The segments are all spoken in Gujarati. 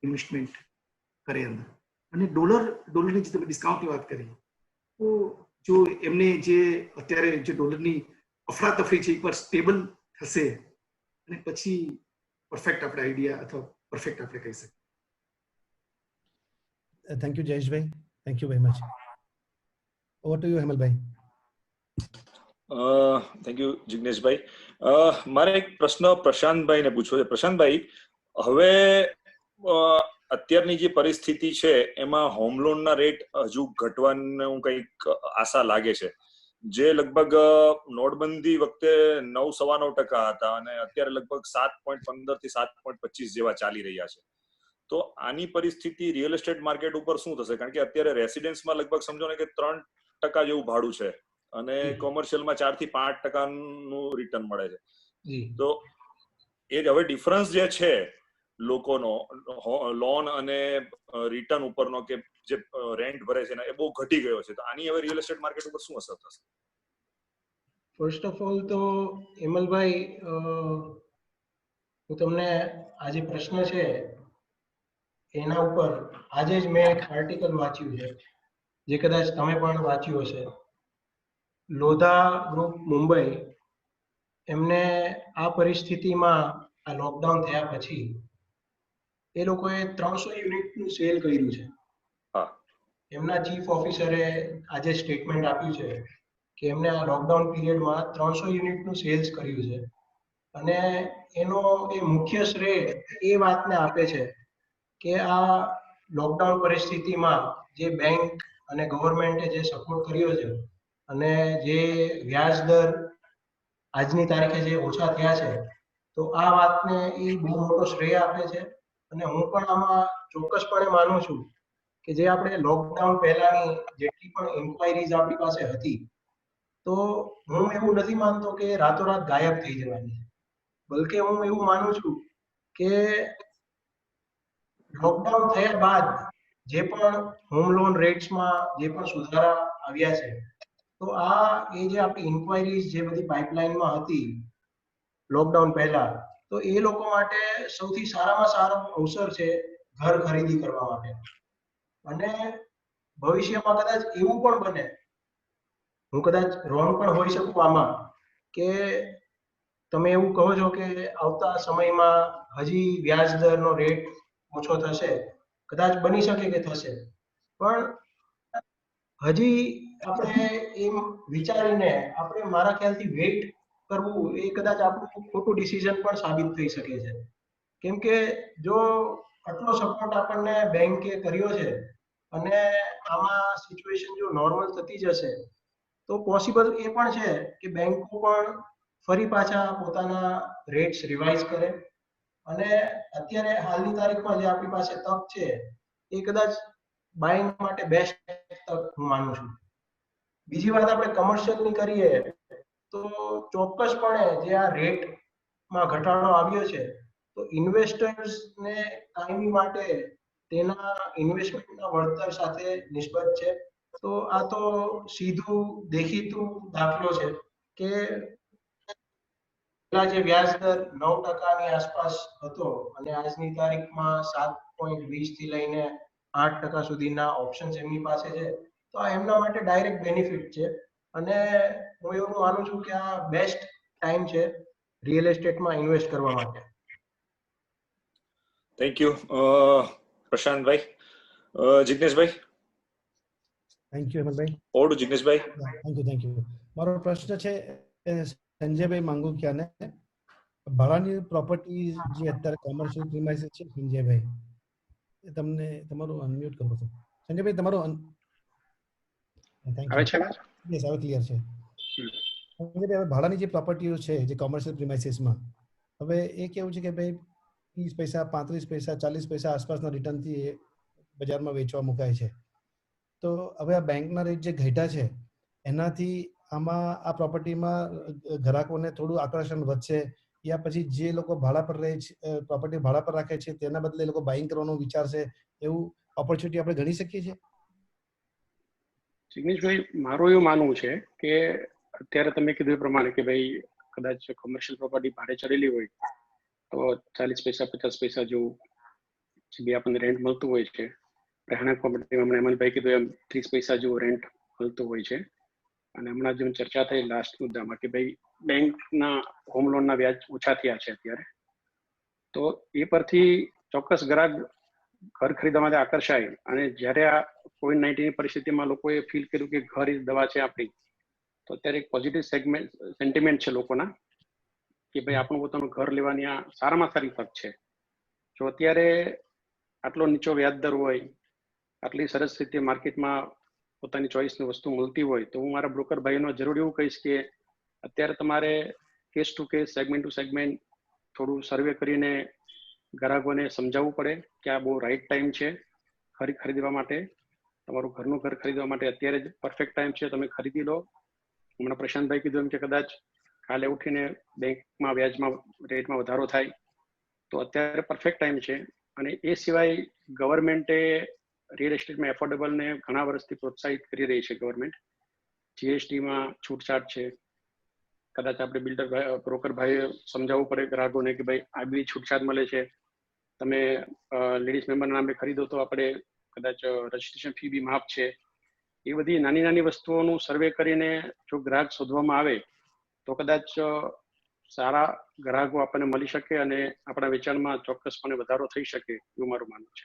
ઇન્વેસ્ટમેન્ટ કરે અંદર. અને ડોલરની જે તમે ડિસ્કાઉન્ટની વાત કરી, તો જો એમને જે અત્યારે જે ડોલરની અફરાતફરી છે એકવાર સ્ટેબલ થશે અને પછી પરફેક્ટ આપણે આઈડિયા અથવા પરફેક્ટ આપણે કહી શકીએ. Thank you Jayeshbhai, thank you very much. Over to you Hemalbhai. Thank you Jigneshbhai. મારે એક પ્રશ્ન પ્રશાંતભાઈને પૂછવો છે. પ્રશાંતભાઈ, હવે અત્યારની જે પરિસ્થિતિ છે એમાં હોમ લોનના રેટ હજુ ઘટવાનું કંઈક આશા લાગે છે, જે લગભગ નોટબંધી વખતે 9.9% હતા અને અત્યારે લગભગ 7.15 થી 7.25 જેવા ચાલી રહ્યા છે. તો આની પરિસ્થિતિ રિયલ એસ્ટેટ માર્કેટ ઉપર શું થશે? કારણ કે અત્યારે રેસિડેન્સમાં લગભગ સમજો ને કે 3% જેવું ભાડું છે અને કોમર્શિયલમાં 4 થી 5%નું રિટર્ન મળે છે. તો એ હવે ડિફરન્સ જે છે લોકોનો લોન અને રિટર્ન ઉપરનો કે જે રેન્ટ ભરે છે એ બહુ ઘટી ગયો છે. તો આની હવે રિયલ એસ્ટેટ માર્કેટ ઉપર શું અસર થશે? ફર્સ્ટ ઓફ ઓલ તો હેમલભાઈ, હું તમને આ જે પ્રશ્ન છે એના ઉપર આજે જ મેં એક આર્ટિકલ વાંચ્યું છે, જે કદાચ તમે પણ વાંચ્યું હશે. લોધા ગ્રુપ મુંબઈ, એમને આ પરિસ્થિતિમાં આ લોકડાઉન થયા પછી એ લોકોએ 300 યુનિટનું સેલ કર્યું છે. એમના ચીફ ઓફિસરે આજે સ્ટેટમેન્ટ આપ્યું છે કે એમને આ લોકડાઉન પીરિયડમાં 300 યુનિટનું સેલ્સ કર્યું છે. અને એનો એ મુખ્ય શ્રેય એ વાતને આપે છે કે આ લોકડાઉન પરિસ્થિતિમાં જે બેંક અને ગવર્મેન્ટે જે સપોર્ટ કર્યો છે અને જે વ્યાજ દર આજની તારીખે જે ઓછા થયા છે, તો આ વાતને એ બહુ મોટો શ્રેય આપે છે. અને હું પણ આમાં ચોક્કસપણે માનું છું કે જે આપણે લોકડાઉન પહેલાની જેટલી પણ ઇન્ક્વાયરીઝ આપણી પાસે હતી, તો હું એવું નથી માનતો કે રાતોરાત ગાયબ થઈ જવાની છે. બલકે હું એવું માનું છું કે લોકડાઉન થયા બાદ જે પણ હોમ લોન રેટ્સમાં જે પણ સુધારા આવ્યા છે, તો આ એ જે આપણી ઇન્ક્વાયરીઝ જે બધી પાઇપલાઇનમાં હતી લોકડાઉન પહેલા, તો એ લોકો માટે સૌથી સારામાં સારો અવસર છે ઘર ખરીદી કરવા માટે. અને ભવિષ્યમાં કદાચ એવું પણ બને, હું કદાચ રોંગ પણ હોઈ શકું આમાં, કે તમે એવું કહો છો કે આવતા સમયમાં હજી વ્યાજ દરનો રેટ ઓછો થશે. કદાચ બની શકે કે થશે, પણ હજી આપણે એમ વિચારીને આપણે મારા ખ્યાલથી વેઇટ કરવું એ કદાચ આપણું ખોટું ડિસિઝન પણ સાબિત થઈ શકે છે. કેમ કે જો આટલો સપોર્ટ આપણને બેંકે કર્યો છે અને આમાં સિચ્યુએશન જો નોર્મલ થતી જશે, તો પોસિબલ એ પણ છે કે બેંકો પણ ફરી પાછા પોતાના રેટ્સ રિવાઇઝ કરે. અને અત્યારે હાલની તારીખમાં જે આપણી પાસે તક છે એ કદાચ બાઇંગ માટે બેસ્ટ તક હું માનું છું. બીજી વાત આપણે કમર્શિયલની કરીએ તો ચોક્કસપણે જે આ રેટમાં ઘટાડો આવ્યો છે, તો ઇન્વેસ્ટર્સને કાયમી માટે તેના ઇન્વેસ્ટમેન્ટના વળતર સાથે નિસ્બત છે. તો આ તો સીધું દેખીતું દાખલો છે કે પહેલા જે વ્યાજ દર 9%ની આસપાસ હતો અને આજની તારીખમાં 7.20 થી લઈને 8% સુધીના ઓપ્શન્સ એમની પાસે છે, તો આ એમના માટે ડાયરેક્ટ બેનિફિટ છે. અને હું એવું માનું છું કે આ બેસ્ટ ટાઈમ છે રિયલ એસ્ટેટમાં ઇન્વેસ્ટ કરવા માટે. Thank you Prashantbhai. Jigneshbhai. Thank you Hemalbhai. Over to Jigneshbhai. Thank you. મારો પ્રશ્ન છે સંજયભાઈ માંગુકિયાને. ભાડાની પ્રોપર્ટી જે અત્યારે કોમર્શિયલ પ્રીમાઇસીસ છે, સંજયભાઈ તમને તમારું અનમ્યુટ કરો છો. સંજયભાઈ તમારું આવે છે? યસ, હવે ક્લિયર છે. સંજયભાઈ, ભાડાની જે પ્રોપર્ટીઓ છે જે કોમર્શિયલ પ્રીમાઇસીસમાં, હવે એ કેવું છે કે ભાઈ 30 પૈસા 35 પૈસા 40 પૈસા આસપાસના રિટર્નથી બજારમાં વેચવા મુકાય છે. તો હવે આ બેંકના રેટ જે ઘટ્યા છે એનાથી આમાં આ પ્રોપર્ટીમાં ગ્રાહકોને થોડું આકર્ષણ વધશે, યા પછી જે લોકો ભાડા પર રહે છે, પ્રોપર્ટી ભાડા પર રાખે છે, તેના બદલે લોકો બાઇંગ કરવાનું વિચારશે, એવું ઓપોર્ચ્યુનિટી આપણે ગણી શકીએ છીએ? જિગ્નેશભાઈ, મારું એવું માનવું છે કે અત્યારે તમે કીધું એ પ્રમાણે કે ભાઈ કદાચ કોમર્શિયલ પ્રોપર્ટી ભાડે ચડેલી હોય તો 40 પૈસા 50 પૈસા જેવું જગ્યાએ આપણને રેન્ટ મળતું હોય છે. રહેણાંક પ્રોપર્ટીમાં હમણાં હેમંતભાઈ કીધું એમ 30 પૈસા જેવું રેન્ટ મળતું હોય છે. અને હમણાં જેમ ચર્ચા થઈ લાસ્ટ મુદ્દામાં કે ભાઈ બેંકના હોમ લોનના વ્યાજ ઓછા થયા છે અત્યારે, તો એ પરથી ચોક્કસ ગ્રાહક ઘર ખરીદવા માટે આકર્ષાય. અને જ્યારે આ COVID-19 પરિસ્થિતિમાં લોકોએ ફીલ કર્યું કે ઘર ઇઝ દવા છે આપણી, તો અત્યારે એક પોઝિટિવ સેન્ટિમેન્ટ છે લોકોના કે ભાઈ આપણું પોતાનું ઘર લેવાની આ સારામાં સારી તક છે. જો અત્યારે આટલો નીચો વ્યાજ દર હોય, આટલી સરસ રીતે માર્કેટમાં પોતાની ચોઈસની વસ્તુ મળતી હોય, તો હું મારા બ્રોકર ભાઈઓને જરૂર એવું કહીશ કે અત્યારે તમારે case to case, segment to segment થોડું સર્વે કરીને ગ્રાહકોને સમજાવવું પડે કે આ બહુ રાઈટ ટાઈમ છે ખરીદવા માટે. તમારું ઘરનું ઘર ખરીદવા માટે અત્યારે જ પરફેક્ટ ટાઈમ છે, તમે ખરીદી લો. હમણાં પ્રશાંતભાઈ કીધું એમ કે કદાચ કાલે ઉઠીને બેંકમાં વ્યાજમાં રેટમાં વધારો થાય તો અત્યારે પરફેક્ટ ટાઈમ છે. અને એ સિવાય ગવર્મેન્ટે રિયલ એસ્ટેટમાં એફોર્ડેબલને ઘણા વર્ષથી પ્રોત્સાહિત કરી રહી છે. ગવર્મેન્ટ જીએસટીમાં છૂટછાટ છે. કદાચ આપણે બિલ્ડર બ્રોકર ભાઈએ સમજાવવું પડે ગ્રાહકોને કે ભાઈ આ બી છૂટછાટ મળે છે, તમે લેડીઝ મેમ્બરના નામે ખરીદો તો આપણે કદાચ રજિસ્ટ્રેશન ફી બી માફ છે. એ બધી નાની નાની વસ્તુઓનું સર્વે કરીને જો ગ્રાહક શોધવામાં આવે તો કદાચ સારા ગ્રાહકો આપણને મળી શકે અને આપણા વેચાણમાં ચોક્કસપણે વધારો થઈ શકે એવું મારું માનવું છે.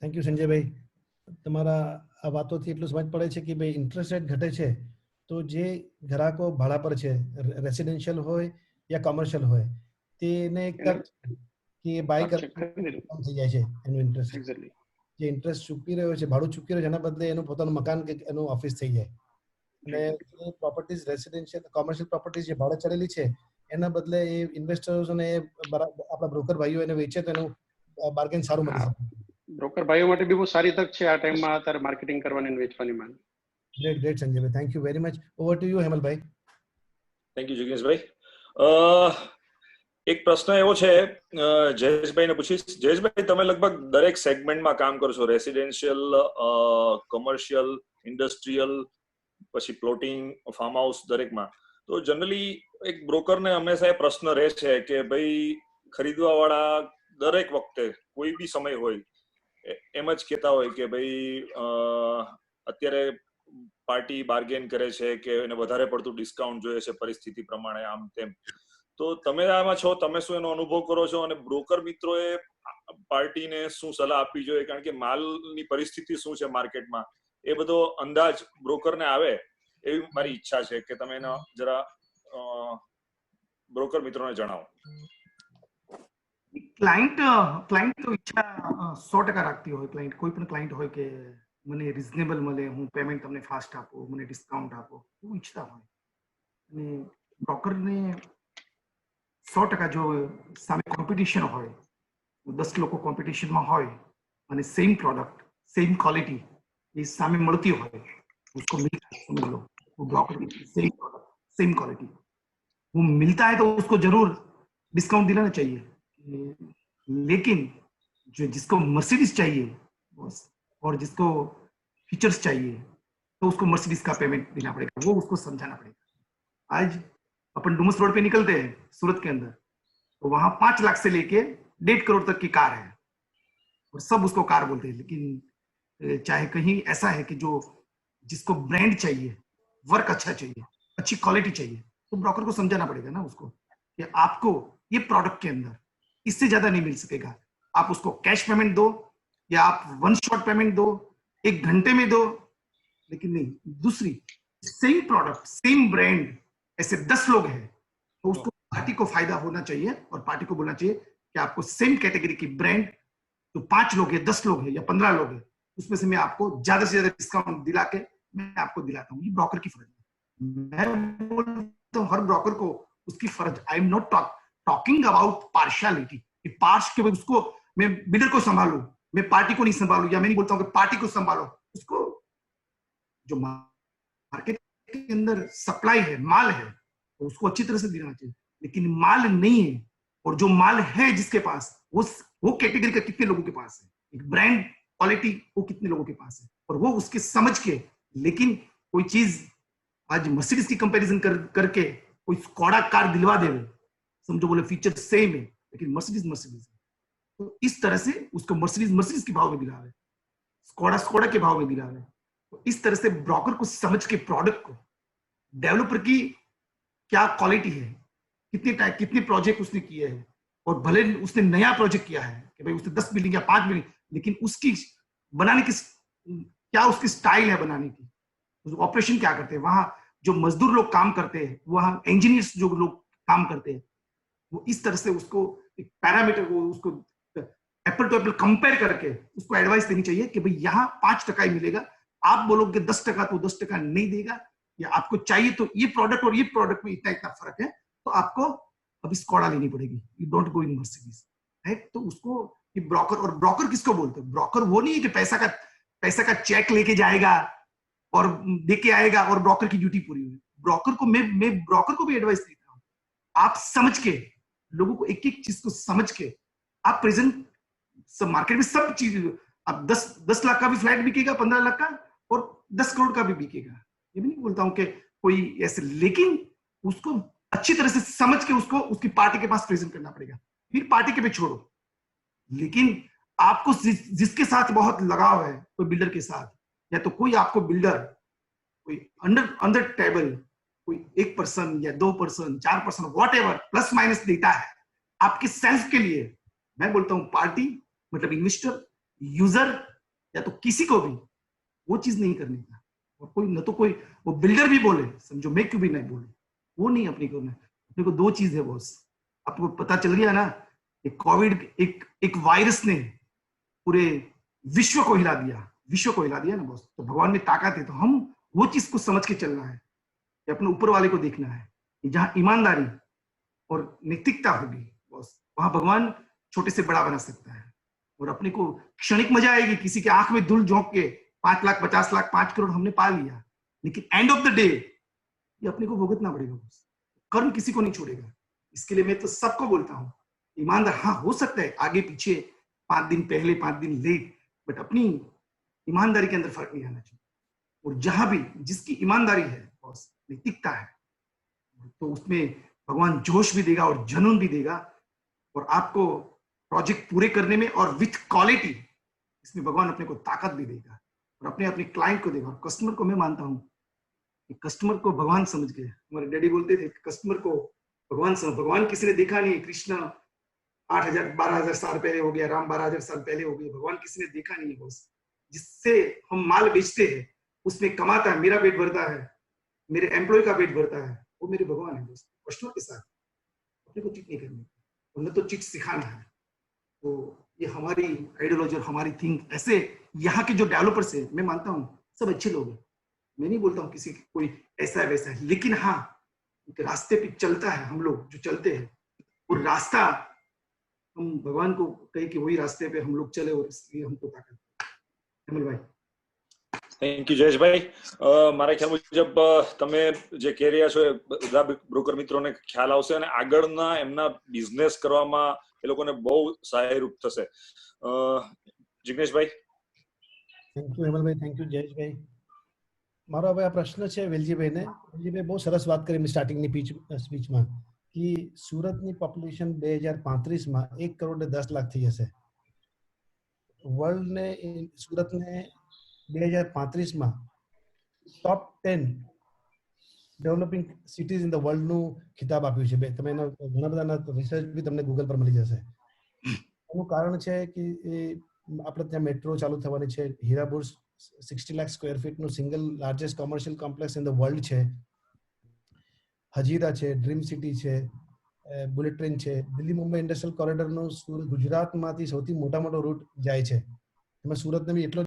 થેન્ક યુ સંજયભાઈ. તમારા આ વાતોથી એટલું સમજ પડે છે કે ભાઈ ઇન્ટરેસ્ટ રેટ ઘટે છે તો જે ગ્રાહકો ભાડા પર છે, રેસિડેન્શિયલ હોય યા કોમર્શિયલ હોય, તેને એક તક કે બાય થઈ જાય છે એનું ઇન્ટરેસ્ટ. જે ઇન્ટરેસ્ટ ચૂકવી રહ્યો છે, ભાડું ચૂકવી રહ્યો છે, એના બદલે એનું પોતાનું મકાન કે એનું ઓફિસ થઈ જાય. અને એ પ્રોપર્ટીઝ રેસિડેન્શિયલ કોમર્શિયલ પ્રોપર્ટીઝ જે ભાડે ચડેલી છે એના બદલે એ ઇન્વેસ્ટર્સ અને આપણા બ્રોકર ભાઈઓ એને વેચે તો એનું બાર્ગેન સારું મળી શકે. બ્રોકર ભાઈઓ માટે બી બહુ સારી તક છે આ ટાઈમમાં અત્યારે માર્કેટિંગ કરવાની અને વેચવાની માંગ. Great great Sanjaybhai, thank you very much. Over to you Hemalbhai. Thank you Jigneshbhai. એક પ્રશ્ન એવો છે જયેશભાઈને પૂછીશ. જયેશભાઈ, તમે લગભગ દરેક સેગમેન્ટમાં કામ કરો છો, રેસિડેન્શિયલ, કોમર્શિયલ, ઇન્ડસ્ટ્રીયલ, પછી પ્લોટિંગ, ફાર્મ હાઉસ, દરેકમાં. તો જનરલી એક બ્રોકરને હંમેશા એ પ્રશ્ન રહે છે કે ભાઈ ખરીદવા વાળા દરેક વખતે કોઈ બી સમય હોય એમ જ કહેતા હોય કે ભાઈ અત્યારે પાર્ટી બાર્ગેન કરે છે કે એને વધારે પડતું ડિસ્કાઉન્ટ જોઈએ છે પરિસ્થિતિ પ્રમાણે, આમ તેમ. તો તમે આમાં છો, તમે શું એનો અનુભવ કરો છો અને બ્રોકર મિત્રોએ પાર્ટીને શું સલાહ આપવી જોઈએ? કારણ કે માલની પરિસ્થિતિ શું છે માર્કેટમાં એ બધો અંદાજ બ્રોકરને આવે એવી મારી ઈચ્છા છે કે તમે એનો જરા બ્રોકર મિત્રોને જણાવો. ક્લાયન્ટ તો ઈચ્છા 100% રાખતી હોય. ક્લાયન્ટ, કોઈ પણ ક્લાયન્ટ હોય કે મને રિઝનેબલ મળે, હું પેમેન્ટ તમને ફાસ્ટ આપો, મને ડિસ્કાઉન્ટ આપો, એવું ઈચ્છતા હોય. અને બ્રોકરને 100% જો સામે કોમ્પિટિશન હોય, 10 લોકો કોમ્પિટિશનમાં હોય અને સેમ પ્રોડક્ટ, સેમ क्वालिटी ये सामने મળતી હોય, उसको मिलता है, समझ लो वो ब्रोकर की सेम प्रोडक्ट, सेम क्वालिटी, वो मिलता है तो उसको जरूर डिस्काउंट दिलाना चाहिए. लेकिन जो जिसको मर्सिडीज चाहिए और जिसको फीचर्स चाहिए तो उसको मर्सिडीज का पेमेंट देना पड़ेगा, वो उसको समझाना पड़ेगा. आज अपन डुमस रोड पे निकलते हैं सूरत के अंदर, तो वहां 5 लाख से लेके 1.5 करोड़ तक की कार है और सब उसको कार बोलते हैं. लेकिन चाहे कहीं ऐसा है कि जो जिसको ब्रांड चाहिए, वर्क अच्छा चाहिए, अच्छी क्वालिटी चाहिए, तो ब्रोकर को समझाना पड़ेगा ना उसको कि आपको ये प्रोडक्ट के अंदर इससे ज्यादा नहीं मिल सकेगा. आप उसको कैश पेमेंट दो या आप वन शॉट पेमेंट दो, 1 घंटे में दो, लेकिन नहीं. दूसरी, सेम प्रोडक्ट, सेम ब्रांड, ऐसे 10 लोग हैं तो उसको पार्टी को फायदा होना चाहिए और पार्टी को बोलना चाहिए कि आपको सेम कैटेगरी की ब्रांड, तो 5 लोग है, 10 लोग है या 15 लोग है, उसमें से मैं आपको ज्यादा से ज्यादा डिस्काउंट दिला के मैं आपको दिलाता हूँ. ये ब्रोकर की फर्ज है. मैं बोलता हूँ हर ब्रोकर को उसकी फर्ज. I am not talking about partiality, parched के उसको मैं बिल्डर को संभालू, मैं पार्टी को नहीं संभालू, या मैं नहीं बोलता हूँ कि पार्टी को संभालो. उसको जो मार्केट के अंदर सप्लाई है, माल है, तो उसको अच्छी तरह से दिलाना चाहिए. लेकिन माल नहीं है और जो माल है जिसके पास, वो कैटेगरी का कितने लोगों के पास है, एक ब्रांड क्वालिटी वो कितने लोगों के पास है, और वो उसके समझ के. लेकिन कोई चीज आज मर्सिडीज की कंपैरिजन करके कोई स्कोडा कार दिलवा दे, समझो बोले फीचर सेम है लेकिन मर्सिडीज है, तो इस तरह से उसको मर्सिडीज के भाव में दिला रहे, स्कोडा के भाव में दिला रहे। तो इस तरह से ब्रोकर को समझ के प्रोडक्ट को, डेवलपर की क्या क्वालिटी है, कितने प्रोजेक्ट उसने किए हैं, और भले उसने नया प्रोजेक्ट किया है कि भाई उसने 10 बिल्डिंग या 5 बिल्डिंग, लेकिन उसकी बनाने की क्या उसकी स्टाइल है बनाने की, ऑपरेशन क्या करते हैं, वहां जो मजदूर लोग काम करते हैं, वहां इंजीनियर्स जो लोग काम करते हैं, वो इस तरह से उसको एक पैरामीटर को उसको एप्पल टू एप्पल कंपेयर करके उसको एडवाइस देनी चाहिए कि भाई यहाँ 5% ही मिलेगा, आप बोलोगे 10% तो 10% नहीं देगा, या आपको चाहिए तो ये प्रोडक्ट और ये प्रोडक्ट में इतना फर्क है, तो आपको अभी स्कोडा लेनी पड़ेगी, you don't go in Mercedes, right. तो उसको ये ब्रोकर, और ब्रोकर किसको बोलते हैं? ब्रोकर वो नहीं है कि पैसा का चेक लेके जाएगा और देके आएगा और ब्रोकर की ड्यूटी पूरी हुई। ब्रोकर को मैं ब्रोकर को भी एडवाइस देता हूँ, आप समझ के लोगों को एक एक चीज को समझ के आप प्रेजेंट मार्केट में सब चीज, अब 10 लाख का भी फ्लैट बिकेगा, 15 लाख का, और 10 करोड़ का भी बिकेगा। ये भी नहीं बोलता हूं कि कोई ऐसे, लेकिन उसको अच्छी तरह से समझ के उसको उसकी पार्टी के पास प्रेजेंट करना पड़ेगा, फिर पार्टी के पे छोड़ो। लेकिन आपको जिसके साथ बहुत लगाव है, कोई बिल्डर के साथ, या तो कोई आपको बिल्डर कोई अंडर टेबल कोई 1% या 2%, 4%, व्हाटएवर प्लस माइनस देता है आपके सेल्फ के लिए, मैं बोलता हूं पार्टी मतलब इन्वेस्टर, यूजर, या तो किसी को भी वो चीज नहीं करनी था। और कोई न तो कोई वो बिल्डर भी बोले, समझो मैं क्यों भी नहीं बोले, वो नहीं अपने को, अपने को 2 चीज है बॉस। आपको पता चल गया ना, कोविड एक वायरस ने पूरे विश्व को हिला दिया ना बॉस। तो भगवान में ताकत है, तो हम वो चीज को समझ के चलना है, अपने ऊपर वाले को देखना है, जहां ईमानदारी और नैतिकता होगी बॉस, वहां भगवान छोटे से बड़ा बना सकता है। और अपने को क्षणिक मजा आएगी, किसी के आंख में धूल झोंक के 5 लाख 50 लाख 5 करोड़ हमने पा लिया, लेकिन एंड ऑफ द डे ये अपने को भुगतना पड़ेगा बॉस। कर्म किसी को नहीं छोड़ेगा। इसके लिए मैं तो सबको बोलता हूँ, ईमानदार, हाँ हो सकता है आगे पीछे 5 दिन पहले 5 दिन लेट, बट अपनी ईमानदारी के अंदर फर्क नहीं आना चाहिए। और जहां भी जिसकी ईमानदारी है बॉस, नैतिकता है, तो उसमें भगवान जोश भी देगा और जुनून भी देगा, और आपको प्रोजेक्ट पूरे करने में और विथ क्वालिटी, इसमें भगवान अपने को ताकत भी देगा, और अपने क्लाइंट को देगा। और कस्टमर को मैं मानता हूं कि कस्टमर को भगवान समझ गए। हमारे डैडी बोलते थे कस्टमर को भगवान समझ, भगवान किसी ने देखा नहीं, कृष्ण 8,000 12,000 साल पहले हो गया, राम 12,000 साल पहले हो गए, भगवान किसी ने देखा नहीं है बॉस। जिससे हम माल बेचते हैं उसमें कमाता है, मेरा पेट भरता है, मेरे एम्प्लॉय का पेट भरता है, वो मेरे भगवान है दोस्त। कस्टमर के साथ अपने को चिट नहीं करनी, उन्हें तो चिट सिखाना है। तो ये हमारी आइडियोलॉजी और हमारी थिंक, ऐसे यहाँ के जो डेवलपर्स है, मैं मानता हूँ सब अच्छे लोग हैं, मैं नहीं बोलता हूँ किसी कोई ऐसा है वैसा है, लेकिन हाँ एक रास्ते पे चलता है, हम लोग जो चलते हैं और रास्ता हम भगवान को कहे कि वही रास्ते पे हम लोग चले, और इसलिए हमको ताकत। हेमल भाई થેન્ક યુ જયેશભાઈ. મારા ખ્યાલ મુજબ તમે જે કહી રહ્યા છો એ બધા બ્રોકર મિત્રોને ખ્યાલ આવશે અને આગળના એમના બિઝનેસ કરવામાં એ લોકોને બહુ સહાયરૂપ થશે. Jigneshbhai. Thank you Hemalbhai, thank you Jayeshbhai. મારો હવે આ પ્રશ્ન છે વેલજીભાઈને. વેલજીભાઈ બહુ સરસ વાત કરી સ્ટાર્ટિંગની સ્પીચમાં કે સુરતની પોપ્યુલેશન 2035માં 1,10,00,000 થઈ જશે. વર્લ્ડને સુરતને 2035માં ટોપ 10 ડેવલપિંગ સિટીઝ ઇન ધ વર્લ્ડનું ખિતાબ આપ્યું છે. તમે એના ઘણા બધા રિસર્ચ બી તમને ગૂગલ પર મળી જશે. એનું કારણ છે કે આપણે ત્યાં મેટ્રો ચાલુ થવાની છે. હીરાબુર્જ 60 લાખ સ્ક્વેર ફીટનું single largest commercial complex in the world છે. હજીરા છે, ડ્રીમ સિટી છે, બુલેટ ટ્રેન છે. દિલ્હી મુંબઈ ઇન્ડસ્ટ્રીયલ કોરિડોરનું ગુજરાતમાંથી સૌથી મોટો રૂટ જાય છે. એમાં સુરતને બી એટલો